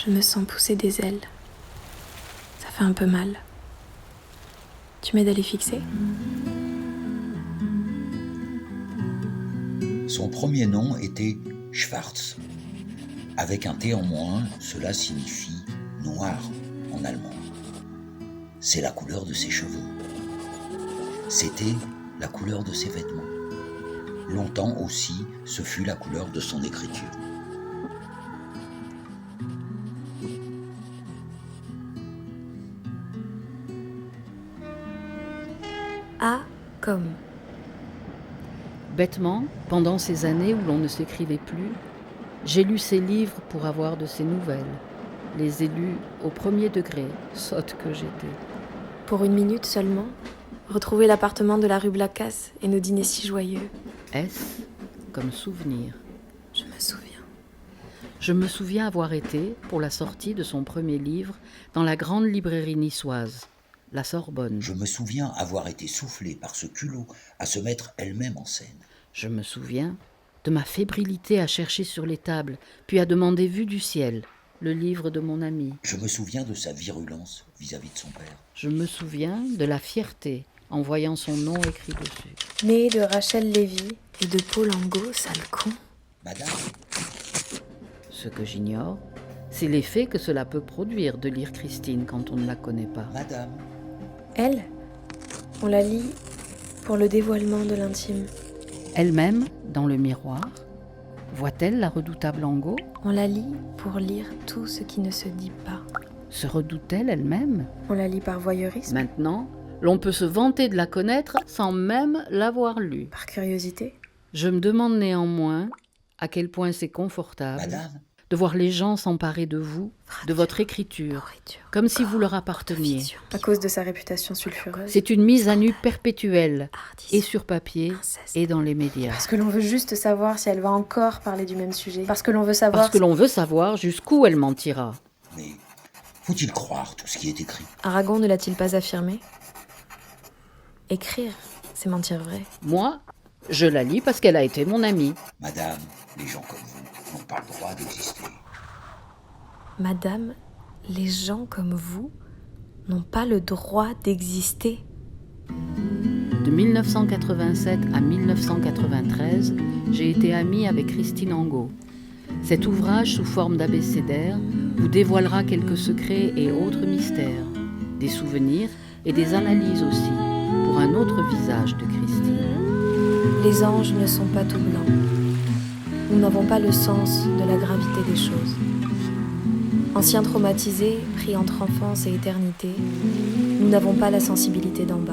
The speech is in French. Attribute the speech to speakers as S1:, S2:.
S1: Je me sens pousser des ailes. Ça fait un peu mal. Tu m'aides à les fixer ?
S2: Son premier nom était Schwarz. Avec un T en moins, cela signifie noir en allemand. C'est la couleur de ses cheveux. C'était la couleur de ses vêtements. Longtemps aussi, ce fut la couleur de son écriture.
S1: A comme.
S3: Bêtement, pendant ces années où l'on ne s'écrivait plus, j'ai lu ses livres pour avoir de ses nouvelles. Les ai lus au premier degré, sotte que j'étais.
S1: Pour une minute seulement, retrouver l'appartement de la rue Blacas et nos dîners si joyeux.
S3: S comme souvenir.
S1: Je me souviens.
S3: Je me souviens avoir été, pour la sortie de son premier livre, dans la grande librairie niçoise, la Sorbonne.
S2: Je me souviens avoir été soufflée par ce culot à se mettre elle-même en scène.
S3: Je me souviens de ma fébrilité à chercher sur les tables, puis à demander vue du ciel, le livre de mon ami.
S2: Je me souviens de sa virulence vis-à-vis de son père.
S3: Je me souviens de la fierté en voyant son nom écrit dessus.
S1: Né de Rachel Lévy et de Paul Angot, sale con.
S2: Madame,
S3: Ce que j'ignore, c'est l'effet que cela peut produire de lire Christine quand on ne la connaît pas.
S2: madame,
S1: Elle, on la lit pour le dévoilement de l'intime.
S3: Elle-même, dans le miroir, voit-elle la redoutable Angot ?
S1: On la lit pour lire tout ce qui ne se dit pas.
S3: Se redoute-t-elle elle-même ?
S1: On la lit par voyeurisme,
S3: Maintenant, l'on peut se vanter de la connaître sans même l'avoir lue.
S1: par curiosité.
S3: Je me demande néanmoins à quel point c'est confortable
S2: madame,
S3: de voir les gens s'emparer de vous, de votre écriture,
S1: Nourriture,
S3: comme si vous leur
S1: corps,
S3: apparteniez.
S1: fiction. À cause de sa réputation sulfureuse.
S3: C'est une mise à nu perpétuelle,
S1: Hardisse,
S3: et sur papier,
S1: inceste.
S3: et dans les médias.
S1: Parce que l'on veut juste savoir si elle va encore parler du même sujet. Parce que l'on veut savoir
S3: Parce que l'on veut savoir jusqu'où elle mentira.
S2: mais faut-il croire tout ce qui est écrit ?
S1: Aragon ne l'a-t-il pas affirmé ? Écrire, c'est mentir vrai.
S3: Moi, je la lis parce qu'elle a été mon amie.
S2: Madame, les gens comme vous n'ont pas le droit d'exister.
S1: Madame, les gens comme vous n'ont pas le droit d'exister.
S3: De 1987 à 1993, j'ai été amie avec Christine Angot. Cet ouvrage sous forme d'abécédaire vous dévoilera quelques secrets et autres mystères, des souvenirs et des analyses aussi, pour un autre visage de Christine.
S1: Les anges ne sont pas tout blancs. Nous n'avons pas le sens de la gravité des choses. Anciens traumatisés, pris entre enfance et éternité, nous n'avons pas la sensibilité d'en bas.